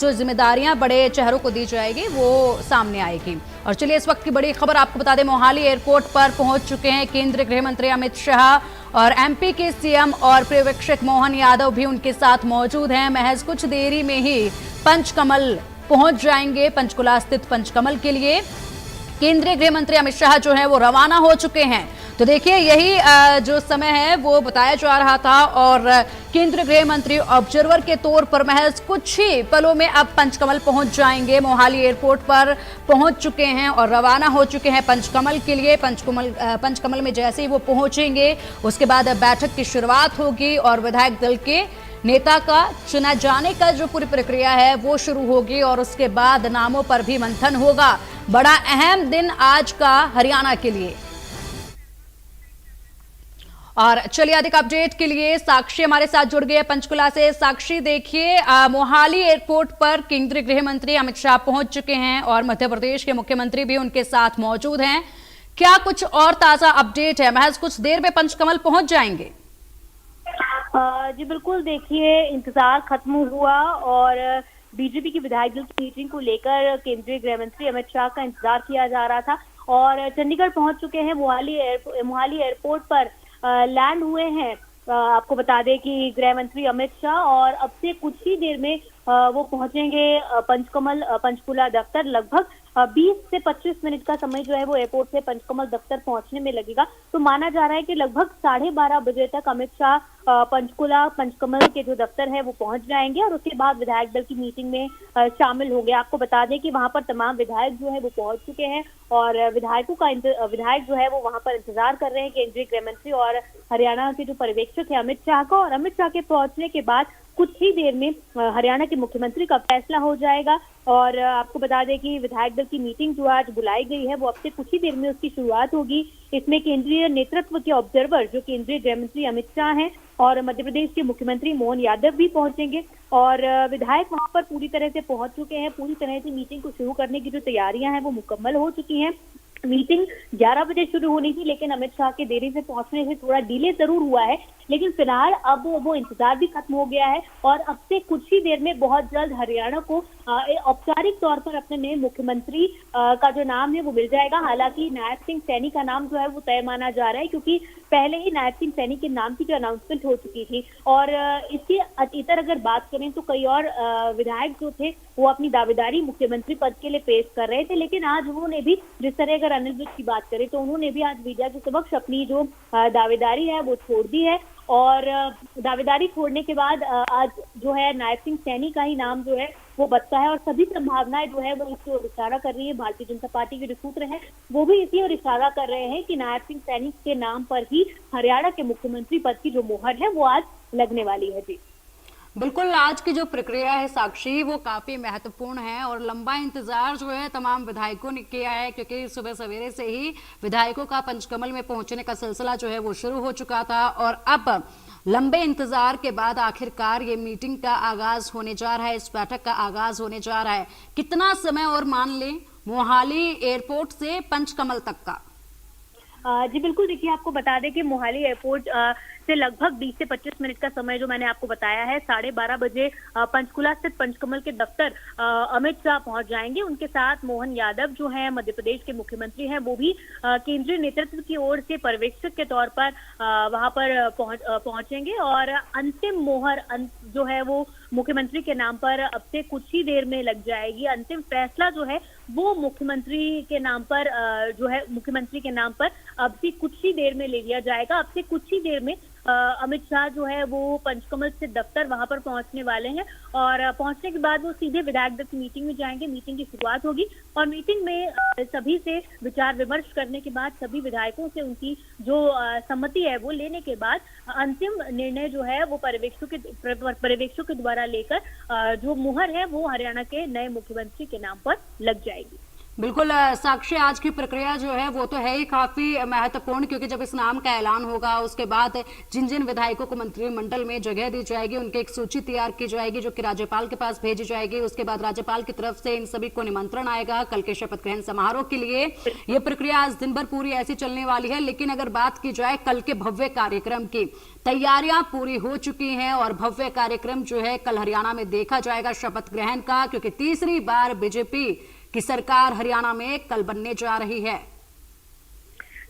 जो जिम्मेदारियां बड़े चेहरों को दी जाएगी वो सामने आएगी। और चलिए इस वक्त की बड़ी खबर आपको बता दें, मोहाली एयरपोर्ट पर पहुंच चुके हैं केंद्रीय गृह मंत्री अमित शाह और एमपी के सीएम और पर्यवेक्षक मोहन यादव भी उनके साथ मौजूद हैं। महज कुछ देरी में ही पंचकमल पहुंच जाएंगे। पंचकुला स्थित पंचकमल के लिए केंद्रीय गृह मंत्री अमित शाह जो है वो रवाना हो चुके हैं। तो देखिए यही जो समय है वो बताया जा रहा था और केंद्रीय गृह मंत्री ऑब्जर्वर के तौर पर महज कुछ ही पलों में अब पंचकमल पहुंच जाएंगे। मोहाली एयरपोर्ट पर पहुंच चुके हैं और रवाना हो चुके हैं पंचकमल के लिए। पंचकमल में जैसे ही वो पहुंचेंगे उसके बाद बैठक की शुरुआत होगी और विधायक दल के नेता का चुना जाने का जो पूरी प्रक्रिया है वो शुरू होगी और उसके बाद नामों पर भी मंथन होगा। बड़ा अहम दिन आज का हरियाणा के लिए। और चलिए अधिक अपडेट के लिए साक्षी हमारे साथ जुड़ गए पंचकुला से। साक्षी देखिए, मोहाली एयरपोर्ट पर केंद्रीय गृह मंत्री अमित शाह पहुंच चुके हैं और मध्य प्रदेश के मुख्यमंत्री भी उनके साथ मौजूद हैं। क्या कुछ और ताजा अपडेट है? महज कुछ देर में पंचकमल पहुंच जाएंगे। जी बिल्कुल, देखिए इंतजार खत्म हुआ और बीजेपी की विधायक दल की मीटिंग को लेकर केंद्रीय गृह मंत्री अमित शाह का इंतजार किया जा रहा था और चंडीगढ़ पहुंच चुके हैं। मोहाली एयरपोर्ट पर लैंड हुए हैं। आपको बता दें कि गृह मंत्री अमित शाह और अब से कुछ ही देर में वो पहुंचेंगे पंचकुला दफ्तर। लगभग 20 से 25 मिनट का समय जो है वो एयरपोर्ट से पंचकमल दफ्तर पहुंचने में लगेगा। तो माना जा रहा है कि लगभग 12:30 बजे तक अमित शाह पंचकमल के जो दफ्तर है वो पहुंच जाएंगे और उसके बाद विधायक दल की मीटिंग में शामिल होंगे। आपको बता दें कि वहां पर तमाम विधायक जो है वो पहुंच चुके हैं और विधायक जो है वो वहां पर इंतजार कर रहे हैं केंद्रीय गृह मंत्री और हरियाणा के जो पर्यवेक्षक है अमित शाह का। और अमित शाह के पहुंचने के बाद कुछ ही देर में हरियाणा के मुख्यमंत्री का फैसला हो जाएगा। और आपको बता दें कि विधायक दल की मीटिंग जो आज बुलाई गई है वो अब से कुछ ही देर में उसकी शुरुआत होगी। इसमें केंद्रीय नेतृत्व के ऑब्जर्वर जो केंद्रीय गृह मंत्री अमित शाह हैं और मध्य प्रदेश के मुख्यमंत्री मोहन यादव भी पहुंचेंगे और विधायक वहां पर पूरी तरह से पहुंच चुके हैं। पूरी तरह से मीटिंग को शुरू करने की जो तैयारियां हैं वो मुकम्मल हो चुकी हैं। मीटिंग 11 बजे शुरू होनी थी लेकिन अमित शाह के देरी से पहुंचने से थोड़ा डिले जरूर हुआ है, लेकिन फिलहाल अब वो इंतजार भी खत्म हो गया है और अब से कुछ ही देर में बहुत जल्द हरियाणा को औपचारिक तौर पर अपने नए मुख्यमंत्री का जो नाम है वो मिल जाएगा। हालांकि नायब सिंह सैनी का नाम जो है वो तय माना जा रहा है क्योंकि पहले ही नायब सिंह सैनी के नाम की जो अनाउंसमेंट हो चुकी थी। और इसके इतर अगर बात करें तो कई और विधायक जो थे वो अपनी दावेदारी मुख्यमंत्री पद के लिए पेश कर रहे थे, लेकिन आज उन्होंने भी, जिस तरह अगर अनिल विज की बात करें तो उन्होंने भी आज मीडिया के समक्ष अपनी जो दावेदारी है वो छोड़ दी है। और दावेदारी छोड़ने के बाद आज जो है नायब सिंह सैनी का ही नाम जो है वो बचता है और सभी संभावनाएं जो है वो इसकी ओर इशारा कर रही है। भारतीय जनता पार्टी के जो सूत्र हैं वो भी इसी ओर इशारा कर रहे हैं कि नायब सिंह सैनी के नाम पर ही हरियाणा के मुख्यमंत्री पद की जो मोहर है वो आज लगने वाली है। जी बिल्कुल, आज की जो प्रक्रिया है साक्षी वो काफी महत्वपूर्ण है और लंबा इंतजार जो है तमाम विधायकों ने किया है क्योंकि सुबह सवेरे से ही विधायकों का पंचकमल में पहुंचने का सिलसिला जो है वो शुरू हो चुका था और अब लंबे इंतजार के बाद आखिरकार ये मीटिंग का आगाज होने जा रहा है, इस बैठक का आगाज होने जा रहा है। कितना समय और मान लें मोहाली एयरपोर्ट से पंचकमल तक का? जी बिल्कुल, देखिए आपको बता दें कि मोहाली एयरपोर्ट से लगभग 20 से 25 मिनट का समय जो मैंने आपको बताया है, 12:30 बजे पंचकुला स्थित पंचकमल के दफ्तर अमित शाह पहुंच जाएंगे। उनके साथ मोहन यादव जो हैं मध्य प्रदेश के मुख्यमंत्री हैं वो भी केंद्रीय नेतृत्व की ओर से पर्यवेक्षक के तौर पर वहां पर पहुंचेंगे और अंतिम मोहर जो है वो मुख्यमंत्री के नाम पर अब से कुछ ही देर में लग जाएगी। अंतिम फैसला जो है वो मुख्यमंत्री के नाम पर मुख्यमंत्री के नाम पर अब से कुछ ही देर में ले लिया जाएगा। अब से कुछ ही देर में अमित शाह जो है वो पंचकमल से दफ्तर वहां पर पहुंचने वाले हैं और पहुंचने के बाद वो सीधे विधायक दल की मीटिंग में जाएंगे। मीटिंग की शुरुआत होगी और मीटिंग में सभी से विचार विमर्श करने के बाद सभी विधायकों से उनकी जो सम्मति है वो लेने के बाद अंतिम निर्णय जो है वो पर्यवेक्षकों के द्वारा लेकर जो मुहर है वो हरियाणा के नए मुख्यमंत्री के नाम पर लग जाएगी। बिल्कुल साक्षी, आज की प्रक्रिया जो है वो तो है ही काफी महत्वपूर्ण, क्योंकि जब इस नाम का ऐलान होगा उसके बाद जिन जिन विधायकों को मंत्रिमंडल में जगह दी जाएगी उनकी एक सूची तैयार की जाएगी जो कि राज्यपाल के पास भेजी जाएगी। उसके बाद राज्यपाल की तरफ से इन सभी को निमंत्रण आएगा कल के शपथ ग्रहण समारोह के लिए। ये प्रक्रिया आज दिन भर पूरी ऐसी चलने वाली है। लेकिन अगर बात की जाए कल के भव्य कार्यक्रम की, तैयारियां पूरी हो चुकी हैं और भव्य कार्यक्रम जो है कल हरियाणा में देखा जाएगा शपथ ग्रहण का, क्योंकि तीसरी बार बीजेपी की सरकार हरियाणा में कल बनने जा रही है।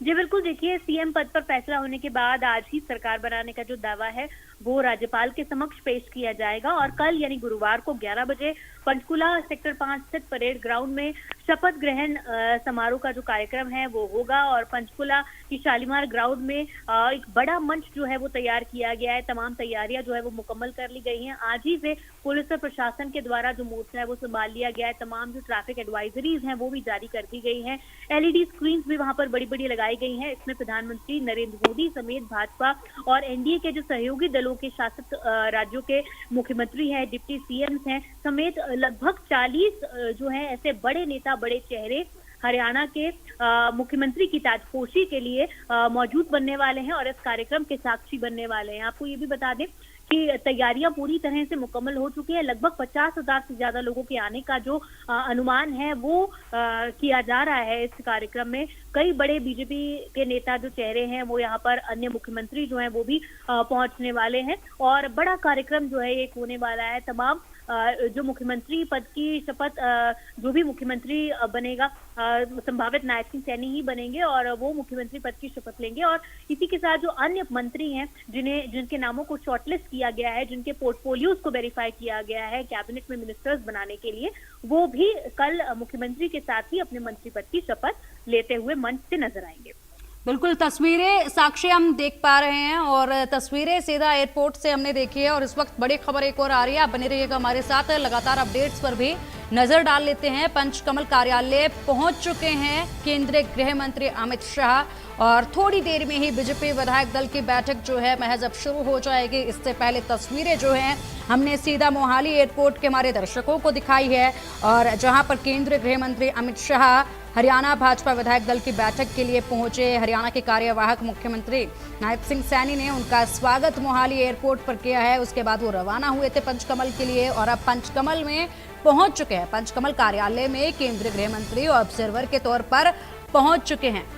जी बिल्कुल, देखिए सीएम पद पर फैसला होने के बाद आज ही सरकार बनाने का जो दावा है वो राज्यपाल के समक्ष पेश किया जाएगा और कल यानी गुरुवार को 11 बजे पंचकुला सेक्टर 5 स्थित परेड ग्राउंड में शपथ ग्रहण समारोह का जो कार्यक्रम है वो होगा। और पंचकुला की शालीमार ग्राउंड में एक बड़ा मंच जो है वो तैयार किया गया है। तमाम तैयारियां जो है वो मुकम्मल कर ली गई हैं। आज ही से पुलिस और प्रशासन के द्वारा जो मोर्चा है वो संभाल लिया गया है। तमाम जो ट्रैफिक एडवाइजरीज हैं वो भी जारी कर दी गई हैं। एलईडी स्क्रीन भी वहां पर बड़ी बड़ी लगाई गई हैं। इसमें प्रधानमंत्री नरेंद्र मोदी समेत भाजपा और एनडीए के जो सहयोगी दलों के शासित राज्यों के मुख्यमंत्री हैं, डिप्टी सीएम्स हैं समेत लगभग 40 जो है ऐसे बड़े नेता, बड़े चेहरे हरियाणा के मुख्यमंत्री की ताजपोशी के लिए मौजूद बनने वाले हैं और इस कार्यक्रम के साक्षी बनने वाले हैं। आपको ये भी बता दें कि तैयारियां पूरी तरह से मुकम्मल हो चुकी है। लगभग 50,000 से ज्यादा लोगों के आने का जो अनुमान है वो किया जा रहा है। इस कार्यक्रम में कई बड़े बीजेपी के नेता जो चेहरे हैं वो यहाँ पर, अन्य मुख्यमंत्री जो हैं वो भी पहुंचने वाले हैं और बड़ा कार्यक्रम जो है एक होने वाला है। तमाम जो मुख्यमंत्री पद की शपथ जो भी मुख्यमंत्री बनेगा, संभावित नायब सिंह सैनी ही बनेंगे और वो मुख्यमंत्री पद की शपथ लेंगे। और इसी के साथ जो अन्य मंत्री हैं जिनके नामों को शॉर्टलिस्ट किया गया है, जिनके पोर्टफोलियोज को वेरीफाई किया गया है कैबिनेट में मिनिस्टर्स बनाने के लिए, वो भी कल मुख्यमंत्री के साथ ही अपने मंत्री पद की शपथ लेते हुए मंच से नजर आएंगे। बिल्कुल, तस्वीरें साक्षी हम देख पा रहे हैं और तस्वीरें सीधा एयरपोर्ट से हमने देखी है। और इस वक्त बड़ी खबर एक और आ रही है, आप बने रहिएगा हमारे साथ, लगातार अपडेट्स पर भी नजर डाल लेते हैं। पंचकमल कार्यालय पहुंच चुके हैं केंद्रीय गृह मंत्री अमित शाह और थोड़ी देर में ही बीजेपी विधायक दल की बैठक जो है महज अब शुरू हो जाएगी। इससे पहले तस्वीरें जो हैं हमने सीधा मोहाली एयरपोर्ट के हमारे दर्शकों को दिखाई है और जहां पर केंद्रीय गृह मंत्री अमित शाह हरियाणा भाजपा विधायक दल की बैठक के लिए पहुंचे। हरियाणा के कार्यवाहक मुख्यमंत्री नायब सिंह सैनी ने उनका स्वागत मोहाली एयरपोर्ट पर किया है। उसके बाद वो रवाना हुए थे पंचकमल के लिए और अब पंचकमल में पहुंच चुके हैं। पंचकमल कार्यालय में केंद्रीय गृह मंत्री ऑब्जर्वर के तौर पर पहुंच चुके हैं।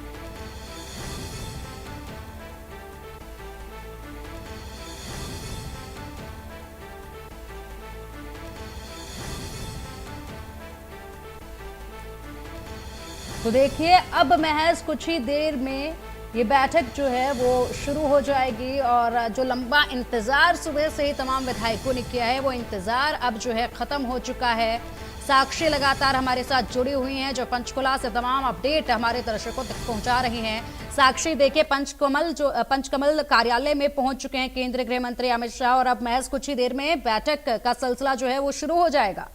तो देखिए अब महज कुछ ही देर में ये बैठक जो है वो शुरू हो जाएगी और जो लंबा इंतजार सुबह से ही तमाम विधायकों ने किया है वो इंतजार अब जो है खत्म हो चुका है। साक्षी लगातार हमारे साथ जुड़ी हुई हैं जो पंचकुला से तमाम अपडेट हमारे दर्शकों तक पहुंचा रही हैं। साक्षी देखिए, पंचकमल कार्यालय में पहुंच चुके हैं केंद्रीय गृह मंत्री अमित शाह और अब महज कुछ ही देर में बैठक का सिलसिला जो है वो शुरू हो जाएगा।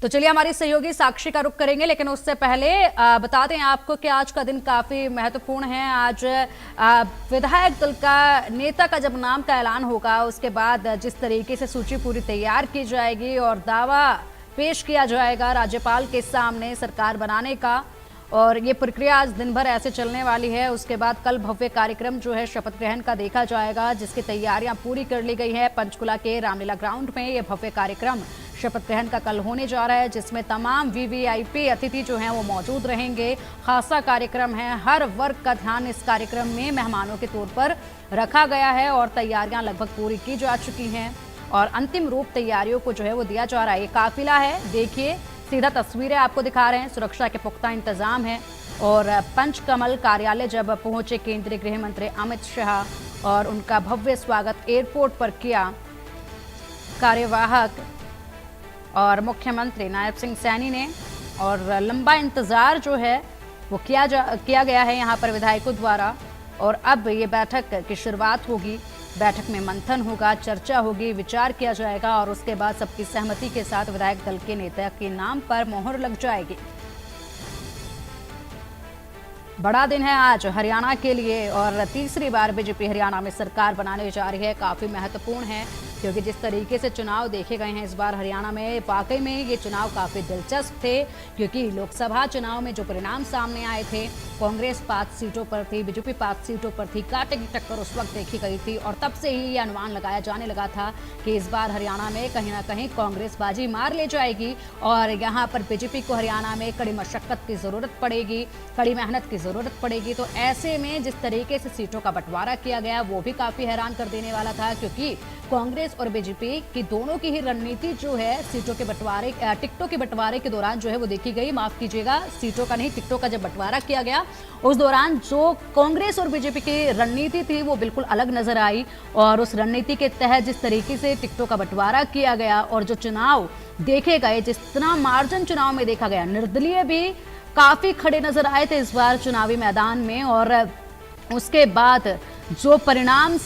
तो चलिए हमारी सहयोगी साक्षी का रुख करेंगे, लेकिन उससे पहले बता दें आपको कि आज का दिन काफी महत्वपूर्ण है। आज विधायक दल का नेता का जब नाम का ऐलान होगा उसके बाद जिस तरीके से सूची पूरी तैयार की जाएगी और दावा पेश किया जाएगा राज्यपाल के सामने सरकार बनाने का, और ये प्रक्रिया आज दिन भर ऐसे चलने वाली है। उसके बाद कल भव्य कार्यक्रम जो है शपथ ग्रहण का देखा जाएगा जिसकी तैयारियां पूरी कर ली गई है। पंचकुला के रामलीला ग्राउंड में ये भव्य कार्यक्रम शपथ ग्रहण का कल होने जा रहा है जिसमें तमाम वीवीआईपी अतिथि जो हैं वो मौजूद रहेंगे। खासा कार्यक्रम है, हर वर्ग का ध्यान इस कार्यक्रम में मेहमानों के तौर पर रखा गया है और तैयारियां लगभग पूरी की जा चुकी हैं और अंतिम रूप तैयारियों को जो है वो दिया जा रहा है। ये काफिला है, देखिए सीधा तस्वीरें आपको दिखा रहे हैं, सुरक्षा के पुख्ता इंतजाम है। और पंचकमल कार्यालय जब पहुंचे केंद्रीय गृह मंत्री अमित शाह और उनका भव्य स्वागत एयरपोर्ट पर किया कार्यवाहक और मुख्यमंत्री नायब सिंह सैनी ने, और लंबा इंतजार जो है वो किया गया है यहाँ पर विधायकों द्वारा। और अब ये बैठक की शुरुआत होगी, बैठक में मंथन होगा, चर्चा होगी, विचार किया जाएगा और उसके बाद सबकी सहमति के साथ विधायक दल के नेता के नाम पर मोहर लग जाएगी। बड़ा दिन है आज हरियाणा के लिए और तीसरी बार बीजेपी हरियाणा में सरकार बनाने जा रही है, काफी महत्वपूर्ण है। क्योंकि जिस तरीके से चुनाव देखे गए हैं इस बार हरियाणा में, वाकई में ये चुनाव काफ़ी दिलचस्प थे। क्योंकि लोकसभा चुनाव में जो परिणाम सामने आए थे, कांग्रेस 5 सीटों पर थी, बीजेपी 5 सीटों पर थी, कांटे की टक्कर उस वक्त देखी गई थी और तब से ही ये अनुमान लगाया जाने लगा था कि इस बार हरियाणा में कहीं ना कहीं कांग्रेस बाजी मार ले जाएगी और यहाँ पर बीजेपी को हरियाणा में कड़ी मशक्कत की ज़रूरत पड़ेगी, कड़ी मेहनत की ज़रूरत पड़ेगी। तो ऐसे में जिस तरीके से सीटों का बंटवारा किया गया वो भी काफ़ी हैरान कर देने वाला था, क्योंकि कांग्रेस और बीजेपी की दोनों की ही रणनीति जो है सीटों के बंटवारे, टिकटों के बंटवारे के दौरान जो है वो देखी गई। माफ कीजिएगा, सीटों का नहीं, टिकटों का जब बंटवारा किया गया उस दौरान जो कांग्रेस और बीजेपी की रणनीति थी वो बिल्कुल अलग नजर आई। और उस रणनीति के तहत जिस तरीके से टिकटों का बंटवारा किया गया और जो चुनाव देखे गए, जितना मार्जिन चुनाव में देखा गया, निर्दलीय भी काफी खड़े नजर आए थे इस बार चुनावी मैदान में। और उसके बाद जो परिणाम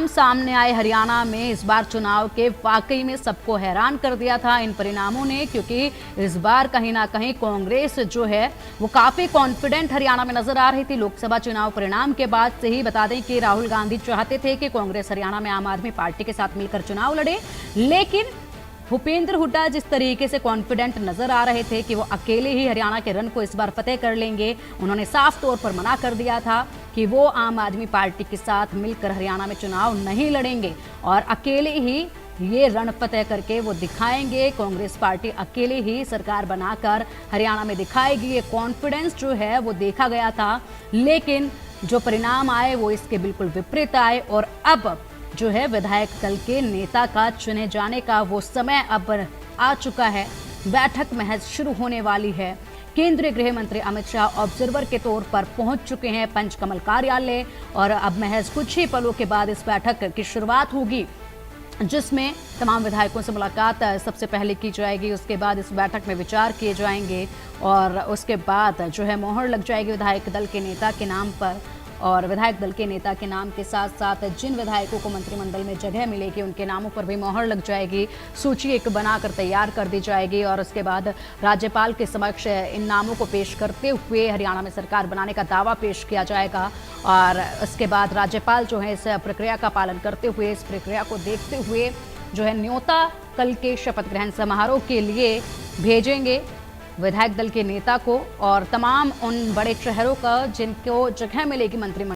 सामने आए हरियाणा में इस बार चुनाव के, वाकई में सबको हैरान कर दिया था इन परिणामों ने। क्योंकि इस बार कहीं ना कहीं कांग्रेस जो है वो काफ़ी कॉन्फिडेंट हरियाणा में नजर आ रही थी। लोकसभा चुनाव परिणाम के बाद से ही बता दें कि राहुल गांधी चाहते थे कि कांग्रेस हरियाणा में आम आदमी पार्टी के साथ मिलकर चुनाव लड़े, लेकिन भूपेंद्र हुड्डा जिस तरीके से कॉन्फिडेंट नजर आ रहे थे कि वो अकेले ही हरियाणा के रन को इस बार फतेह कर लेंगे, उन्होंने साफ तौर पर मना कर दिया था कि वो आम आदमी पार्टी के साथ मिलकर हरियाणा में चुनाव नहीं लड़ेंगे और अकेले ही ये रण फतेह करके वो दिखाएंगे। कांग्रेस पार्टी अकेले ही सरकार बनाकर हरियाणा में दिखाएगी। ये कॉन्फिडेंस जो है वो देखा गया था, लेकिन जो परिणाम आए वो इसके बिल्कुल विपरीत आए। और अब जो है विधायक दल के नेता का चुने जाने का वो समय अब आ चुका है। बैठक महज शुरू होने वाली है। केंद्रीय गृह मंत्री अमित शाह ऑब्जर्वर के तौर पर पहुंच चुके हैं पंचकमल कार्यालय और अब महज कुछ ही पलों के बाद इस बैठक की शुरुआत होगी, जिसमें तमाम विधायकों से मुलाकात सबसे पहले की जाएगी। उसके बाद इस बैठक में विचार किए जाएंगे और उसके बाद जो है मोहर लग जाएगी विधायक दल के नेता के नाम पर। और विधायक दल के नेता के नाम के साथ साथ जिन विधायकों को मंत्रिमंडल में जगह मिलेगी उनके नामों पर भी मोहर लग जाएगी। सूची एक बनाकर तैयार कर दी जाएगी और उसके बाद राज्यपाल के समक्ष इन नामों को पेश करते हुए हरियाणा में सरकार बनाने का दावा पेश किया जाएगा। और उसके बाद राज्यपाल जो है इस प्रक्रिया का पालन करते हुए, इस प्रक्रिया को देखते हुए जो है न्योता कल के शपथ ग्रहण समारोह के लिए भेजेंगे विधायक दल के नेता को और तमाम उन बड़े शहरों का जिनको जगह मिलेगी मंत्रिमंडल